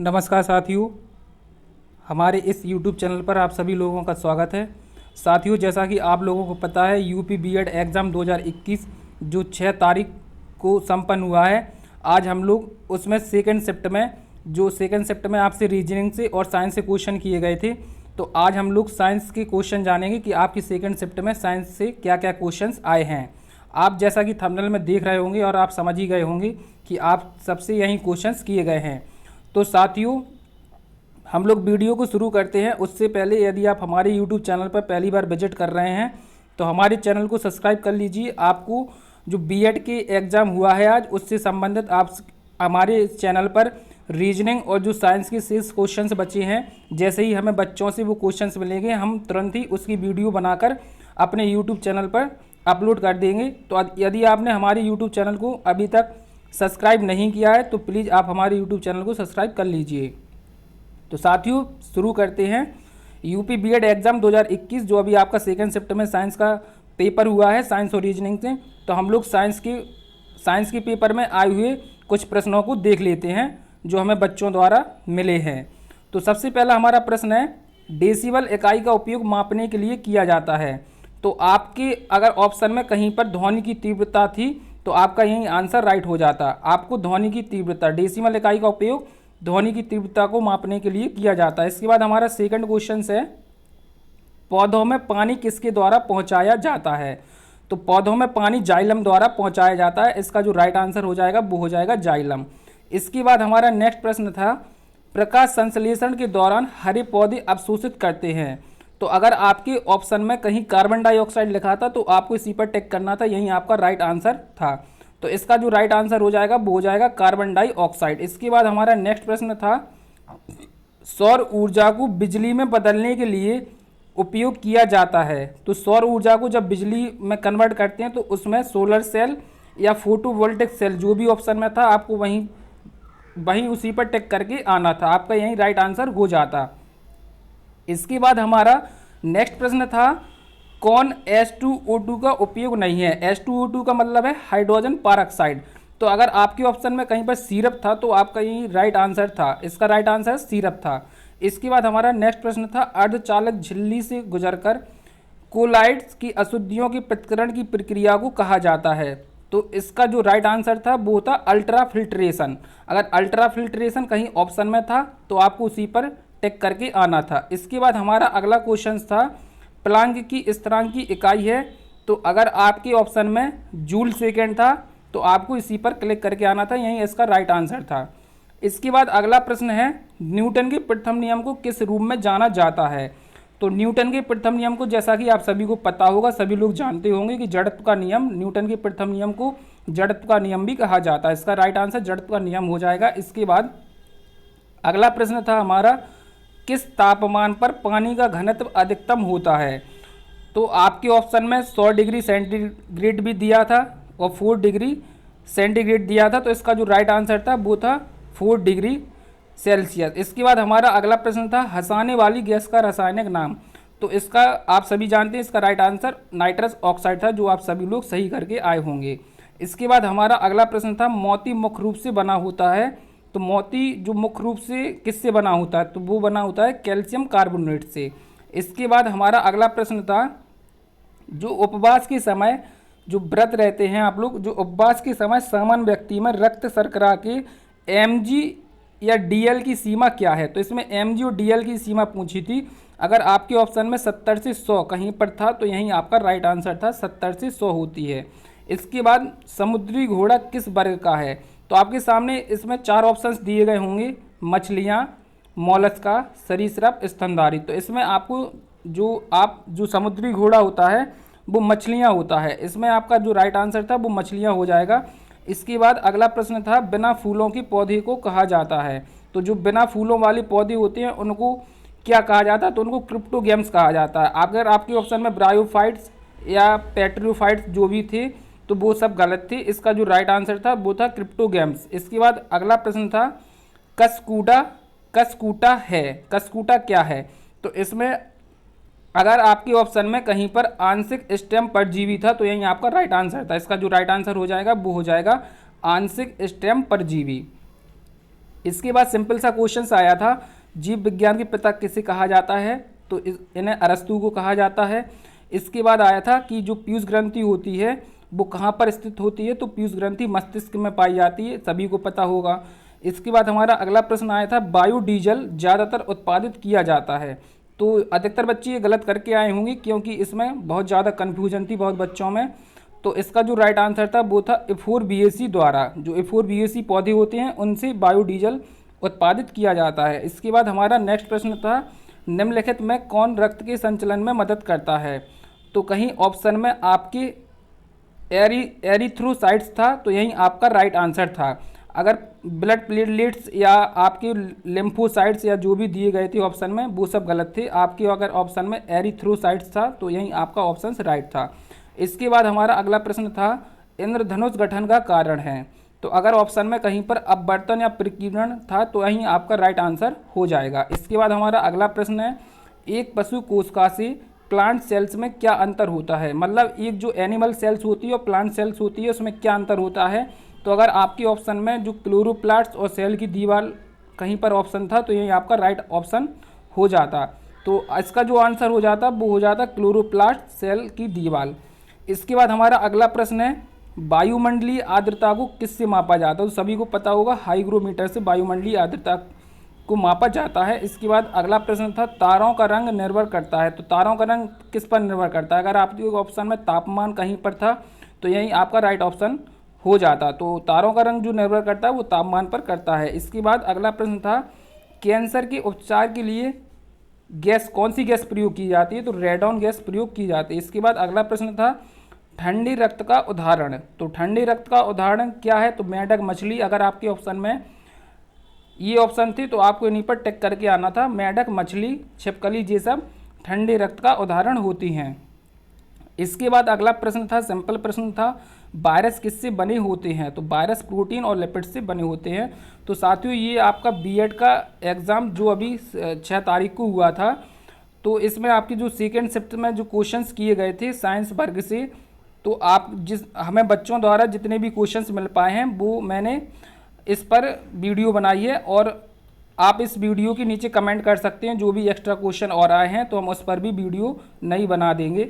नमस्कार साथियों, हमारे इस YouTube चैनल पर आप सभी लोगों का स्वागत है। साथियों, जैसा कि आप लोगों को पता है, यूपी बीएड एग्ज़ाम 2021 जो 6 तारीख को संपन्न हुआ है, आज हम लोग उसमें सेकंड शिफ्ट में आपसे रीजनिंग से और साइंस से क्वेश्चन किए गए थे। तो आज हम लोग साइंस के क्वेश्चन जानेंगे कि आपकी सेकंड शिफ्ट में साइंस से क्या क्या क्वेश्चंस आए हैं। आप जैसा कि थंबनेल में देख रहे होंगे और आप समझ ही गए होंगे कि आप सबसे यही क्वेश्चंस किए गए हैं। तो साथियों, हम लोग वीडियो को शुरू करते हैं। उससे पहले यदि आप हमारे YouTube चैनल पर पहली बार विजिट कर रहे हैं तो हमारे चैनल को सब्सक्राइब कर लीजिए। आपको जो बीएड के एग्ज़ाम हुआ है आज, उससे संबंधित आप हमारे चैनल पर रीजनिंग और जो साइंस के शेष क्वेश्चंस बचे हैं, जैसे ही हमें बच्चों से वो क्वेश्चंस मिलेंगे, हम तुरंत ही उसकी वीडियो बनाकर अपने YouTube चैनल पर अपलोड कर देंगे। तो यदि आपने हमारे YouTube चैनल को अभी तक सब्सक्राइब नहीं किया है तो प्लीज़ आप हमारे YouTube चैनल को सब्सक्राइब कर लीजिए। तो साथियों, शुरू करते हैं। यूपी बीएड एग्ज़ाम 2021 जो अभी आपका सेकंड शिफ्ट में साइंस का पेपर हुआ है, साइंस और रीजनिंग से, तो हम लोग साइंस के पेपर में आए हुए कुछ प्रश्नों को देख लेते हैं जो हमें बच्चों द्वारा मिले हैं। तो सबसे पहला हमारा प्रश्न है, डेसिबल इकाई का उपयोग मापने के लिए किया जाता है। तो आपके अगर ऑप्शन में कहीं पर ध्वनि की तीव्रता थी तो आपका यही आंसर राइट हो जाता। आपको ध्वनि की तीव्रता, डेसिमल इकाई का उपयोग ध्वनि की तीव्रता को मापने के लिए किया जाता है। इसके बाद हमारा सेकंड क्वेश्चन है, पौधों में पानी किसके द्वारा पहुंचाया जाता है। तो पौधों में पानी जाइलम द्वारा पहुंचाया जाता है। इसका जो राइट आंसर हो जाएगा वो हो जाएगा जाइलम। इसके बाद हमारा नेक्स्ट प्रश्न था, प्रकाश संश्लेषण के दौरान हरे पौधे अवशोषित करते हैं। तो अगर आपके ऑप्शन में कहीं कार्बन डाइऑक्साइड लिखा था तो आपको इसी पर टिक करना था, यही आपका राइट आंसर था। तो इसका जो राइट आंसर हो जाएगा वो हो जाएगा कार्बन डाइऑक्साइड। इसके बाद हमारा नेक्स्ट प्रश्न था, सौर ऊर्जा को बिजली में बदलने के लिए उपयोग किया जाता है। तो सौर ऊर्जा को जब बिजली में कन्वर्ट करते हैं तो उसमें सोलर सेल या फोटोवोल्टिक सेल, जो भी ऑप्शन में था आपको वहीं उसी पर टिक करके आना था, आपका यही राइट आंसर हो जाता। इसके बाद हमारा नेक्स्ट प्रश्न था, कौन H2O2 का उपयोग नहीं है। H2O2 का मतलब है हाइड्रोजन परऑक्साइड। तो अगर आपके ऑप्शन में कहीं पर सिरप था तो आपका यही राइट आंसर था, इसका राइट आंसर सिरप था। इसके बाद हमारा नेक्स्ट प्रश्न था, अर्धचालक झिल्ली से गुजरकर कोलाइड्स की अशुद्धियों के पृथक्करण की प्रक्रिया को कहा जाता है। तो इसका जो राइट आंसर था वो था अल्ट्रा फिल्ट्रेशन। अगर अल्ट्रा फिल्ट्रेशन कहीं ऑप्शन में था तो आपको उसी पर टिक करके आना था। इसके बाद हमारा अगला क्वेश्चन था, प्लांक की स्थिरांक की इकाई है। तो अगर आपके ऑप्शन में जूल सेकेंड था तो आपको इसी पर क्लिक करके आना था, यही इसका राइट आंसर था। इसके बाद अगला प्रश्न है, न्यूटन के प्रथम नियम को किस रूप में जाना जाता है। तो न्यूटन के प्रथम नियम को, जैसा कि आप सभी को पता होगा, सभी लोग जानते होंगे कि जड़त्व का नियम, न्यूटन के प्रथम नियम को जड़त्व का नियम भी कहा जाता है। इसका राइट आंसर जड़त्व का नियम हो जाएगा। इसके बाद अगला प्रश्न था हमारा, किस तापमान पर पानी का घनत्व अधिकतम होता है। तो आपके ऑप्शन में 100 डिग्री सेंटीग्रेड भी दिया था और 4 डिग्री सेंटीग्रेड दिया था। तो इसका जो राइट आंसर था वो था 4 डिग्री सेल्सियस। इसके बाद हमारा अगला प्रश्न था, हंसाने वाली गैस का रासायनिक नाम। तो इसका आप सभी जानते हैं, इसका राइट आंसर नाइट्रस ऑक्साइड था, जो आप सभी लोग सही करके आए होंगे। इसके बाद हमारा अगला प्रश्न था, मोती मुख्य रूप से बना होता है। तो मोती जो मुख्य रूप से किससे बना होता है, तो वो बना होता है कैल्शियम कार्बोनेट से। इसके बाद हमारा अगला प्रश्न था, जो उपवास के समय जो व्रत रहते हैं आप लोग, जो उपवास के समय सामान्य व्यक्ति में रक्त शर्करा के mg या dl की सीमा क्या है। तो इसमें mg और dl की सीमा पूछी थी। अगर आपके ऑप्शन में 70 से 100 कहीं पर था तो यहीं आपका राइट आंसर था, 70 से 100 होती है। इसके बाद समुद्री घोड़ा किस वर्ग का है। तो आपके सामने इसमें 4 ऑप्शंस दिए गए होंगे, मछलियाँ, मॉलस्का, सरीसृप, स्तनधारी। तो इसमें आपको जो समुद्री घोड़ा होता है वो मछलियाँ होता है। इसमें आपका जो राइट आंसर था वो मछलियाँ हो जाएगा। इसके बाद अगला प्रश्न था, बिना फूलों के पौधे को कहा जाता है। तो जो बिना फूलों वाले पौधे होते हैं उनको क्या कहा जाता है, तो उनको क्रिप्टोगैम्स कहा जाता है। अगर आपके ऑप्शन में ब्रायोफाइट्स या पेट्रियोफाइट्स जो भी थे तो वो सब गलत थे। इसका जो राइट आंसर था वो था क्रिप्टोगैम्स। इसके बाद अगला प्रश्न था, कसकूटा है, कसकूटा क्या है। तो इसमें अगर आपके ऑप्शन में कहीं पर आंशिक स्टेम परजीवी था तो यही आपका राइट आंसर था। इसका जो राइट आंसर हो जाएगा वो हो जाएगा आंशिक स्टेम परजीवी। इसके बाद सिंपल सा क्वेश्चन आया था, जीव विज्ञान के पिता किसे कहा जाता है, तो इन्हें अरस्तु को कहा जाता है। इसके बाद आया था कि जो पीयूष ग्रंथि होती है वो कहाँ पर स्थित होती है, तो पीयूष ग्रंथि मस्तिष्क में पाई जाती है, सभी को पता होगा। इसके बाद हमारा अगला प्रश्न आया था, बायोडीजल ज़्यादातर उत्पादित किया जाता है, तो अधिकतर बच्चे ये गलत करके आए होंगे क्योंकि इसमें बहुत ज़्यादा कन्फ्यूजन थी बहुत बच्चों में। तो इसका जो राइट आंसर था वो था एफोरबिएसी द्वारा, जो एफोरबिएसी पौधे होते हैं उनसे बायोडीजल उत्पादित किया जाता है। इसके बाद हमारा नेक्स्ट प्रश्न था, निम्नलिखित में कौन रक्त के संचलन में मदद करता है, तो कहीं ऑप्शन में आपके एरिथ्रोसाइट्स था, तो यही आपका राइट आंसर था। अगर ब्लड प्लेटलेट्स या आपके लिम्फोसाइट्स या जो भी दिए गए थे ऑप्शन में वो सब गलत थे, आपके अगर ऑप्शन में एरिथ्रोसाइट्स था तो यही आपका ऑप्शन राइट था। इसके बाद हमारा अगला प्रश्न था, इंद्रधनुष गठन का कारण है, तो अगर ऑप्शन में कहीं पर अपवर्तन या प्रकीर्णन था तो यही आपका राइट आंसर हो जाएगा। इसके बाद हमारा अगला प्रश्न है, एक पशु कोशिका से प्लांट सेल्स में क्या अंतर होता है, मतलब एक जो एनिमल सेल्स होती है और प्लांट सेल्स होती है उसमें क्या अंतर होता है, तो अगर आपके ऑप्शन में जो क्लोरोप्लास्ट और सेल की दीवार कहीं पर ऑप्शन था तो यही आपका राइट ऑप्शन हो जाता, तो इसका जो आंसर हो जाता वो हो जाता क्लोरोप्लास्ट सेल की दीवार। इसके बाद हमारा अगला प्रश्न है, वायुमंडलीय आर्द्रता को किससे मापा जाता है, तो सभी को पता होगा हाइग्रोमीटर से वायुमंडलीय आर्द्रता को मापा जाता है। इसके बाद अगला प्रश्न था, तारों का रंग निर्भर करता है, तो तारों का रंग किस पर निर्भर करता है, अगर आपके ऑप्शन में तापमान कहीं पर था तो यही आपका राइट ऑप्शन हो जाता, तो तारों का रंग जो निर्भर करता है वो तापमान पर करता है। इसके बाद अगला प्रश्न था, कैंसर के उपचार के लिए गैस कौन सी गैस प्रयोग की जाती है, तो रेडॉन गैस प्रयोग की जाती है। इसके बाद अगला प्रश्न था, ठंडे रक्त का उदाहरण, तो ठंडे रक्त का उदाहरण क्या है, तो मेंढक मछली, अगर आपके ऑप्शन में ये ऑप्शन थे तो आपको इन्हीं पर टिक करके आना था, मेंढक मछली छिपकली ये सब ठंडे रक्त का उदाहरण होती हैं। इसके बाद अगला प्रश्न था, सिंपल प्रश्न था, वायरस किससे बने होते हैं, तो वायरस प्रोटीन और लिपिड से बने होते हैं। तो साथियों ये आपका बीएड का एग्ज़ाम जो अभी 6 तारीख को हुआ था, तो इसमें आपकी जो सेकेंड शिफ्ट में जो क्वेश्चंस किए गए थे साइंस वर्ग से, तो आप हमें बच्चों द्वारा जितने भी क्वेश्चंस मिल पाए हैं वो मैंने इस पर वीडियो बनाई है, और आप इस वीडियो के नीचे कमेंट कर सकते हैं, जो भी एक्स्ट्रा क्वेश्चन और आए हैं तो हम उस पर भी वीडियो नई बना देंगे।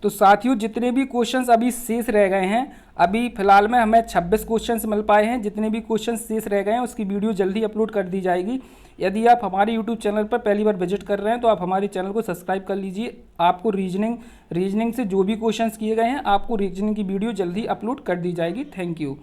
तो साथियों जितने भी क्वेश्चंस अभी शेष रह गए हैं, अभी फ़िलहाल में हमें 26 क्वेश्चंस मिल पाए हैं, जितने भी क्वेश्चंस शेष रह गए हैं उसकी वीडियो जल्दी अपलोड कर दी जाएगी। यदि आप हमारे यूट्यूब चैनल पर पहली बार विजिट कर रहे हैं तो आप हमारे चैनल को सब्सक्राइब कर लीजिए। आपको रीजनिंग से जो भी क्वेश्चंस किए गए हैं आपको रीजनिंग की वीडियो जल्दी अपलोड कर दी जाएगी। Thank you.